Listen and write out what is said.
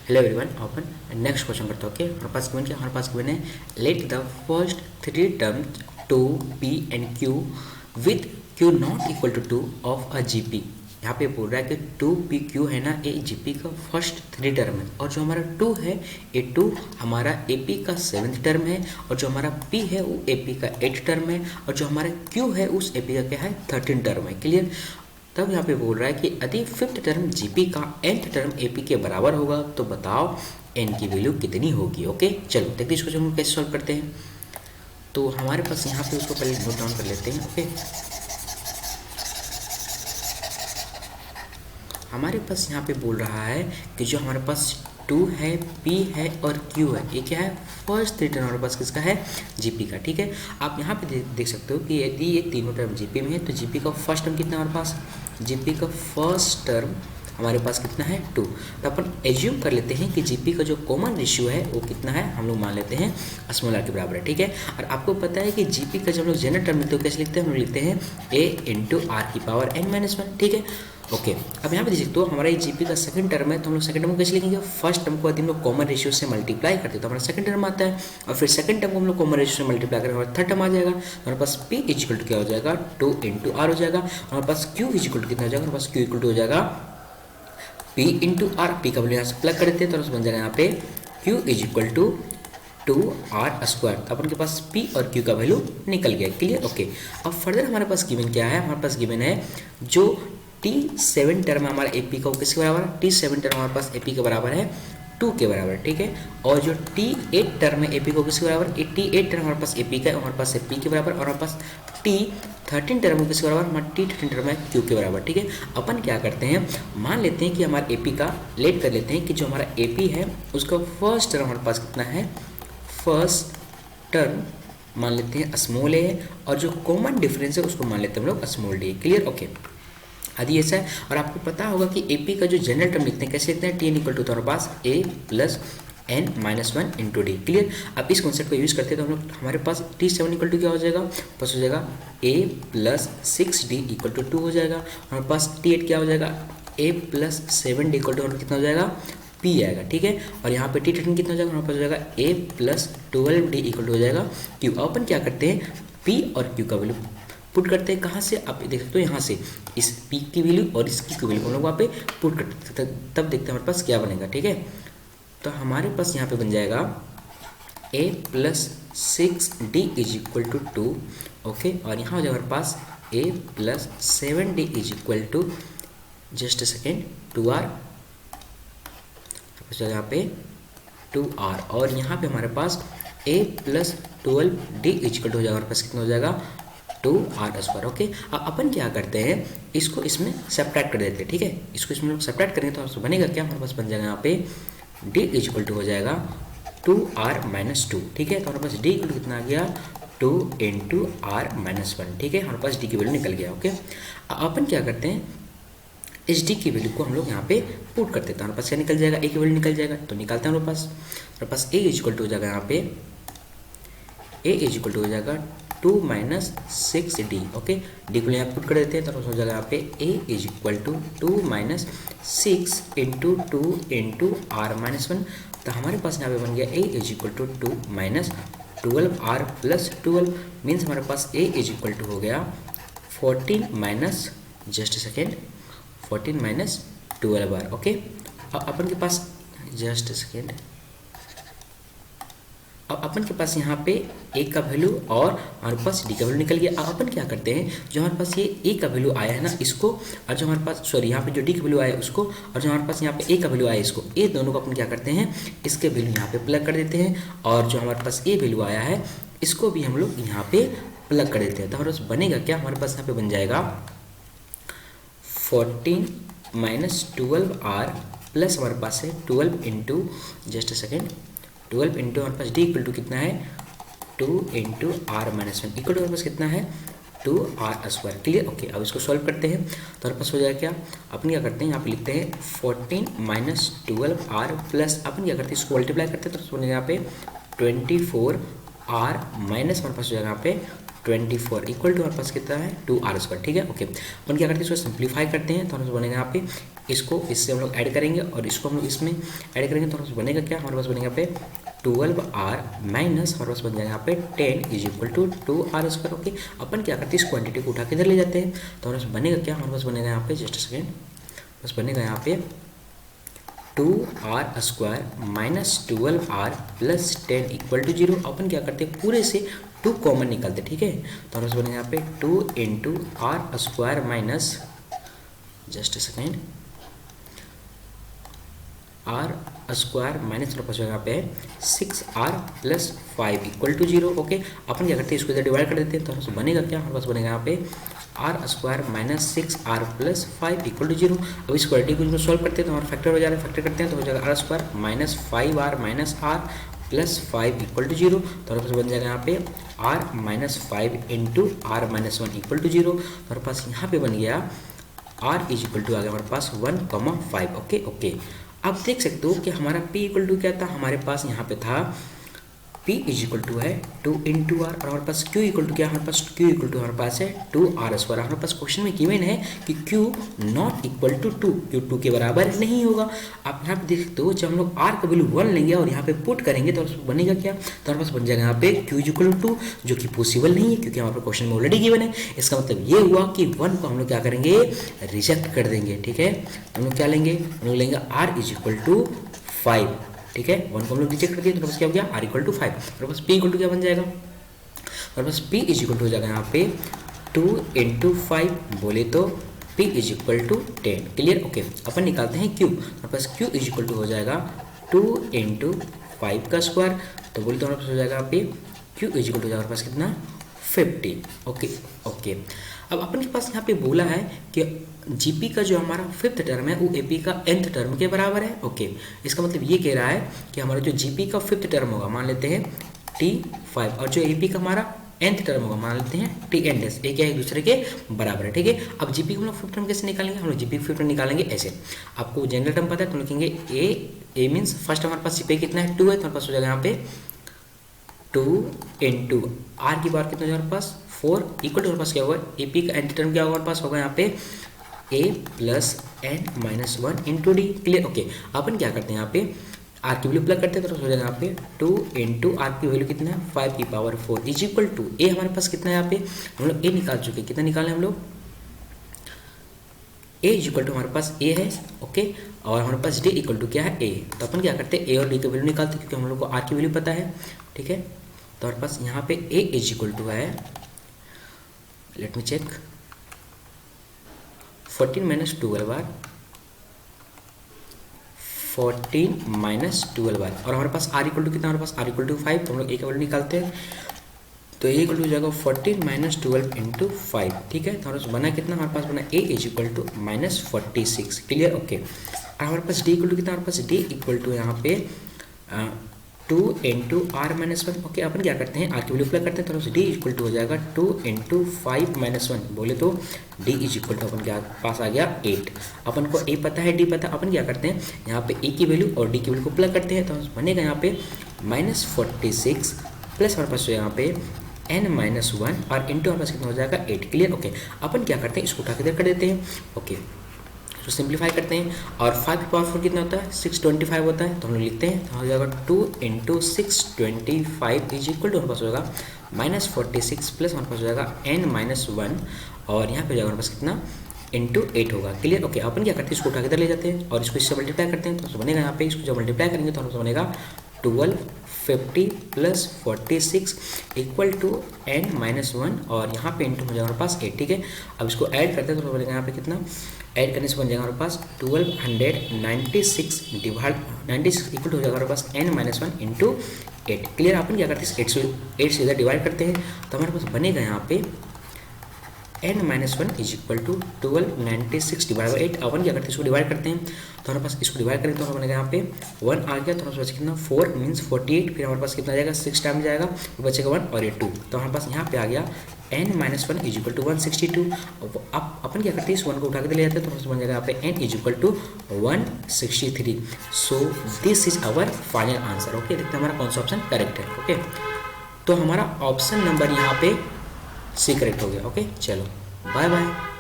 Hello everyone, open next question करते हैं। Okay, हमारे पास गिवन क्या, हमारे पास गिवन है let the first three term to p and q with q not equal to two of a G P. यहाँ पे बोल रहा है कि टू पी क्यू है ना, ये जी पी का फर्स्ट थ्री टर्म है, और जो हमारा टू है ये टू हमारा ए पी का सेवन्थ टर्म है, और जो हमारा पी है वो ए पी का एट्थ टर्म है, और जो हमारा क्यू है उस ए पी का क्या है, 13 टर्म है। क्लियर। तब यहाँ पे बोल रहा है कि यदि फिफ्थ टर्म जीपी का nth टर्म एपी के बराबर होगा तो बताओ n की वैल्यू कितनी होगी। ओके, चलो देखते हैं इसको हम कैसे सॉल्व करते हैं। तो हमारे पास यहाँ पे उसको पहले नोट डाउन कर लेते हैं। ओके, हमारे पास यहाँ पे बोल रहा है कि जो हमारे पास टू है, पी है और क्यू है, ये क्या है, फर्स्ट थ्री टर्म हमारे पास किसका है, जीपी का। ठीक है, आप यहाँ पे देख सकते हो कि यदि ये तीनों टर्म जीपी में है तो जीपी का फर्स्ट टर्म कितना है हमारे पास, जीपी का फर्स्ट टर्म हमारे पास कितना है, टू। तो अपन एज्यूम कर लेते हैं कि जीपी का जो कॉमन रेशियो है वो कितना है, हम लोग मान लेते हैं स्मॉल आर के बराबर है। ठीक है, और आपको पता है कि जीपी का जब हम लोग जनरल टर्म लिखते हैं कैसे लिखते हैं, हम लोग लिखते हैं ए इंटू आर की पावर एन माइनस वन। ठीक है, ओके। अब यहाँ पे देख सकते हो हमारा ये जीपी का सेकंड टर्म है, तो हम लोग सेकंड टर्म को कैसे लिखेंगे, फर्स्ट टर्म को यदि हम लोग कॉमन रेशियो से मल्टीप्लाई करते हैं तो हमारा सेकंड टर्म आता है, और फिर सेकंड टर्म को हम लोग कॉमन रेशियो से मल्टीप्लाई करेंगे हमारा थर्ड टर्म आ जाएगा। हमारे पास पी इक्वल टू क्या हो जाएगा, टू इंटू आर हो जाएगा। हमारे पास क्यू इक्वल टू कितना हो जाएगा, हमारे पास क्यू इक्वल टू हो जाएगा पी इंटू आर। पी का वैल्यू यहाँ से प्लग कर देते हैं तो बन जाएगा यहाँ पे q is equal to two r square. तो अपन के पास पी और क्यू का वैल्यू निकल गया। क्लियर। ओके, अब फर्दर हमारे पास गिवन क्या है, हमारे पास गिवन है जो T7 टर्म है हमारा AP का वो किसके बराबर है, T7 टर्म हमारे पास AP के बराबर है 2 के बराबर। ठीक है, और जो T8 टर्म है AP को किसके बराबर, T8 टर्म हमारे पास AP का है, हमारे पास P के बराबर, और हमारे पास T13 टर्म किसके बराबर, हमारा T13 टर्म है Q के बराबर। ठीक है, अपन क्या करते हैं, मान लेते हैं कि हमारे AP का लेट कर लेते हैं कि जो हमारा AP है उसका फर्स्ट टर्म हमारे पास कितना है, फर्स्ट टर्म मान लेते हैं स्मॉल ए है, और जो कॉमन डिफरेंस है उसको मान लेते हैं हम लोग स्मॉल डी। क्लियर। ओके, आदि ऐसा है। और आपको पता होगा कि एपी का जो जनरल टर्म लिखते हैं कैसे लिखते हैं, टी एन इक्वल टू हमारे पास A plus N minus one into D. Clear. अब इस कॉन्सेप्ट को यूज़ करते हैं तो हम लोग हमारे पास T7 इक्वल टू क्या हो जाएगा, बस हो जाएगा ए प्लस 6D इक्वल टू 2 हो जाएगा। हमारे पास T8 क्या हो जाएगा, ए प्लस 7D इक्वल टू कितना हो जाएगा, पी आएगा। ठीक है, और यहाँ पे T13 कितना हो जाएगा, हमारे पास हो जाएगा ए प्लस 12D इक्वल टू हो जाएगा क्यू। अपन क्या करते हैं, पी और क्यू का वैल्यू पुट करते हैं, कहाँ से आप देख सकते हो, यहाँ से इस पी की वैल्यू और इसकी की वैल्यू हम लोग वहाँ पे पुट करते हैं, तब देखते हैं हमारे पास क्या बनेगा। ठीक है, तो हमारे पास यहाँ पे बन जाएगा a plus 6D is equal to 2। Okay, और यहाँ हो जाएगा हमारे पास a plus 7D is equal to, just second, 2R, यहाँ पे 2R, और यहाँ पे हमारे पास a plus 12D is equal to हो जाएगा, हमारे पास कितना हो जाएगा 2R स्क्वायर। ओके, अब अपन क्या करते हैं, इसको इसमें सब्ट्रैक्ट कर देते हैं। ठीक है, इसको इसमें लोग सब्ट्रैक्ट करेंगे तो आपसे बनेगा क्या, हमारे पास बन जाएगा यहाँ पे D इज इक्वल टू हो जाएगा 2R माइनस 2। ठीक है, तो हमारे पास D इक्वल टू कितना आ गया, 2 इंटू आर माइनस 1। ठीक है, हमारे पास D की वैल्यू निकल गया। ओके, अपन क्या करते हैं, इस D की वैल्यू को हम लोग यहाँ पे पुट करते हैं तो हमारे पास क्या निकल जाएगा, A की वैल्यू निकल जाएगा, तो निकालते हैं हमारे पास A इज इक्वल टू हो जाएगा, यहाँ पे A इज इक्वल टू हो जाएगा 2 माइनस 6D। ओके, डी को यहाँ पुट कर देते हैं तो हो जाएगा यहाँ पे A is equal to 2 minus 6 into 2 into r minus 1। तो हमारे पास यहाँ पे बन गया A is equal to 2 minus 12R plus 12, means हमारे पास A इज इक्वल टू हो गया 14 minus, just second, 14 minus 12R। Okay, अब अपन के पास, जस्ट सेकेंड, अब अपन के पास यहाँ पे ए का वैल्यू और हमारे पास डी का वैल्यू निकल गया। अब अपन क्या करते हैं, जो हमारे पास ये ए का वैल्यू आया है ना इसको, और जो हमारे पास सॉरी यहाँ पे जो डी का वैल्यू आया है उसको, और जो हमारे पास यहाँ पे ए का वैल्यू आया है इसको, ये दोनों को अपन क्या करते हैं, इसके वैल्यू यहाँ पे प्लग कर देते हैं, और जो हमारे पास ए वैल्यू आया है इसको भी हम लोग यहाँ पे प्लग कर देते हैं। तो हमारे पास बनेगा क्या, हमारे पास यहाँ पे बन जाएगा 14 माइनस 12R प्लस हमारे पास है 12 इंटू, जस्ट सेकेंड, 12 इंटू हमारे पास डी इक्वल टू कितना है, 2 into r minus 1 equal to हमारे पास कितना है, 2R स्क्वायर। क्लियर। ओके, अब इसको सॉल्व करते हैं तो हमारे पास हो जाएगा क्या, अपन क्या करते हैं, यहाँ पे लिखते हैं 14 माइनस 12R प्लस, अपन क्या करते हैं इसको मल्टीप्लाई करते हैं तो बनेगा यहाँ पे 24R माइनस हमारे पास हो जाएगा यहाँ पे 24 इक्वल टू हमारे पास कितना है, 2R स्क्वायर। ठीक है, ओके, अपन क्या करते हैं इसको सिंप्लीफाई करते हैं तो हमारे पास बनेगा यहाँ पे इसको इससे हम लोग ऐड करेंगे और इसको हम लोग इसमें ऐड करेंगे तो हमारे पास बनेगा क्या, हमारे पास बनेगा यहाँ पे 12r माइनस हमारे पास बन जाएगा यहाँ पे 10 is equal to 2r square. Okay, अपन क्या करते हैं, इस क्वांटिटी को उठा के इधर ले जाते हैं तो हमारे पास बनेगा क्या, हमारे पास बनेगा यहाँ पे जस्ट सेकेंड, बस बनेगा यहाँ पे 2r square minus 12r plus 10 equal to 0। अपन क्या करते हैं, पूरे से 2 कॉमन निकालते, ठीक है। तो हमारे पास बनेगा यहाँ पे 2 into R square minus just second R square minus हमारे पास यहाँ पे 6r plus 5 equal to 0। Okay, अपन क्या करते हैं, इसको इधर डिवाइड कर देते हैं तो हमारे पास बनेगा क्या, हमारे पास बनेगा यहाँ पे r square minus 6r plus 5 equal to 0। अब इस क्वालिटी को सॉल्व करते हैं तो हमारा फैक्टर हो जा रहा है, फैक्टर करते हैं तो हो जाएगा r square minus 5r minus r plus 5 equal to 0। तो हमारे पास बन जाएगा यहाँ पे r minus 5 into r minus 1 equal to 0। हमारे पास यहाँ पे बन गया r इज इक्वल टू आ गया हमारे पास 1,5। ओके ओके, आप देख सकते हो कि हमारा p इक्वल टू क्या था, हमारे पास यहाँ पे था p इज इक्वल टू है 2 इंटू आर और हमारे पास q इक्वल टू क्या, हमारे पास q इक्वल टू हमारे पास है 2r स्क्वायर। हमारे पास क्वेश्चन में गिवन है कि q not equal to 2, q 2 के बराबर नहीं होगा। आप यहाँ पे देख सकते हो, जब हम लोग r का वैल्यू 1 लेंगे और यहाँ पे पुट करेंगे तो बनेगा क्या, तो हमारे पास बन जाएगा यहाँ पे q इज इक्वल टू 2, जो कि पॉसिबल नहीं है क्योंकि हमारे क्वेश्चन में ऑलरेडी गिवन है। इसका मतलब ये हुआ कि 1 को हम लोग क्या करेंगे, रिजेक्ट कर देंगे, ठीक है। हम लोग क्या लेंगे, हम लोग लेंगे r इज इक्वल टू 5, ठीक है। 1 को हम लोग रिजेक्ट कर दिए तो बस क्या हो गया, r इक्वल टू 5। और बस p इक्वल टू क्या बन जाएगा, और बस p इज इक्वल टू हो जाएगा यहाँ पे 2 इंटू 5, बोले तो p is equal to 10। Clear, okay. अपन निकालते हैं q, और बस q इज इक्वल टू हो जाएगा 2 इंटू 5 का स्क्वायर, तो बोले तो हमारे पास हो जाएगा यहाँ पे q इज इक्वल टू हो जाएगा हमारे पास कितना, 50। ओके ओके, अब अपन के पास यहाँ पे बोला है कि जीपी का जो हमारा 5th टर्म है वो एपी का nth टर्म के बराबर है। ओके, इसका मतलब ये कह रहा है कि हमारा जो जीपी का 5th टर्म होगा, मान लेते हैं t5, और जो एपी का हमारा nth टर्म होगा, मान लेते हैं tn डैश, ये क्या है, एक दूसरे के बराबर है, ठीक है। अब जीपी को हम लोग 5th टर्म कैसे निकालेंगे, हम लोग जीपी 5th टर्म निकालेंगे ऐसे। आपको जनरल टर्म पता है तो लिखेंगे ए मीन्स फर्स्ट हमारे पास जीपी कितना है, 2 है, तो हमारे पास हो जाएगा यहाँ पे 2 इंटू आर की पावर कितना है हमारे पास 4 इक्वल टू हमारे पास क्या होगा, एपी का nth टर्म क्या होगा हमारे पास होगा यहाँ पे a plus n minus 1 into D. Clear, okay. अपन क्या करते हैं यहाँ पे r की वैल्यू प्लग करते हैं तो हो जाएगा यहाँ पे 2 इंटू आर की वैल्यू कितना है 5 की power 4 is equal to a, हमारे पास कितना है यहाँ पे हम लोग a निकाल चुके हैं, कितना निकाले हम लोग, a इज इक्वल टू हमारे पास a है, ओके। और हमारे पास d इक्वल टू क्या है a, तो अपन क्या करते हैं a और d की वैल्यू निकालते हैं क्योंकि हम लोग को r की वैल्यू पता है, ठीक है। तो हमारे पास यहाँ पे a इज इक्वल टू है, लेट मी चेक, 14 माइनस 12 बार 14 माइनस 12 बार, और हमारे पास r इक्वल टू कितना, हमारे पास r इक्वल टू 5, तो हम लोग a का वैल्यू निकालते हैं तो a इक्वल टू हो जाएगा 14 माइनस 12 इंटू 5, ठीक है। तो हमारे पास बना कितना, हमारे पास बना a is equal to minus 46। Clear, okay. और हमारे पास d इक्वल टू कितना, हमारे पास d इक्वल टू यहाँ पे 2 इंटू आर माइनस 1। ओके, अपन क्या करते हैं, आर की वैल्यू अप्लाई करते हैं तो डी इक्वल टू हो जाएगा 2 इंटू 5 माइनस 1, बोले तो डी इज इक्वल टू अपन के पास आ गया 8। अपन को ए पता है, डी पता, अपन क्या करते हैं यहाँ पे ए की वैल्यू और डी की वैल्यू को अप्लाई करते हैं तो बनेगा यहाँ पे -46 प्लस हमारे पास यहाँ पे n-1 और इंटू हमारे पास कितना हो जाएगा 8। Clear, okay. अपन क्या करते हैं, इसको उठा के इधर कर देते हैं, ओके। तो सिंप्लीफाई करते हैं और 5 की पावर 4 कितना होता है, 625 होता है, तो हम लोग लिखते हैं तो हो जाएगा 2 इंटू 625 इज इक्वल टू हमारे पास हो जाएगा -46 प्लस हमारे पास हो जाएगा n-1 और यहाँ पे जाएगा हमारे पास कितना इंटू 8 होगा। Clear, okay. अपन क्या करते हैं, इसको उठा के इधर ले जाते हैं और इसको इससे मल्टीप्लाई करते हैं तो बनेगा यहाँ पे, इसको जब मल्टीप्लाई करेंगे तो हमारे बनेगा 1250 प्लस 46 इक्वल टू n-1 और यहाँ पे इंटू हो जाएगा हमारे पास 8, ठीक है। अब इसको ऐड करते हैं तो बनेगा यहाँ पे कितना, ऐड करने से बन जाएगा हमारे पास 1296 डिवाइड 96 इक्वल टू हो जाएगा हमारे पास n-1 इंटू 8। क्लियर, अपन क्या करते हैं 8 से इधर डिवाइड करते हैं तो हमारे पास बनेगा यहाँ पे n-1 is equal to 1296 divide by 8। अपन क्या करते हैं, इसको डिवाइड करते हैं तो हमारे पास इसको डिवाइड करें तो हमारे बनेगा यहाँ पे 1 आ गया, तो हमारे पास कितना 4 मीन्स 48, फिर हमारे पास कितना आ जाएगा 6 टाइम जाएगा तो बचेगा 1 और ये 2, तो हमारे पास यहाँ पे आ गया n-1 इज इक्वल टू 162। अब अपन क्या करते हैं, इस 1 को उठा के ले जाते हैं तो हमारे बन जाएगा यहाँ पे n is equal to 163। So this is our final answer. Okay, देखते हैं हमारा कौन सा ऑप्शन करेक्ट है। ओके, तो हमारा ऑप्शन नंबर यहाँ पे सी करेक्ट हो गया। ओके, चलो बाय बाय।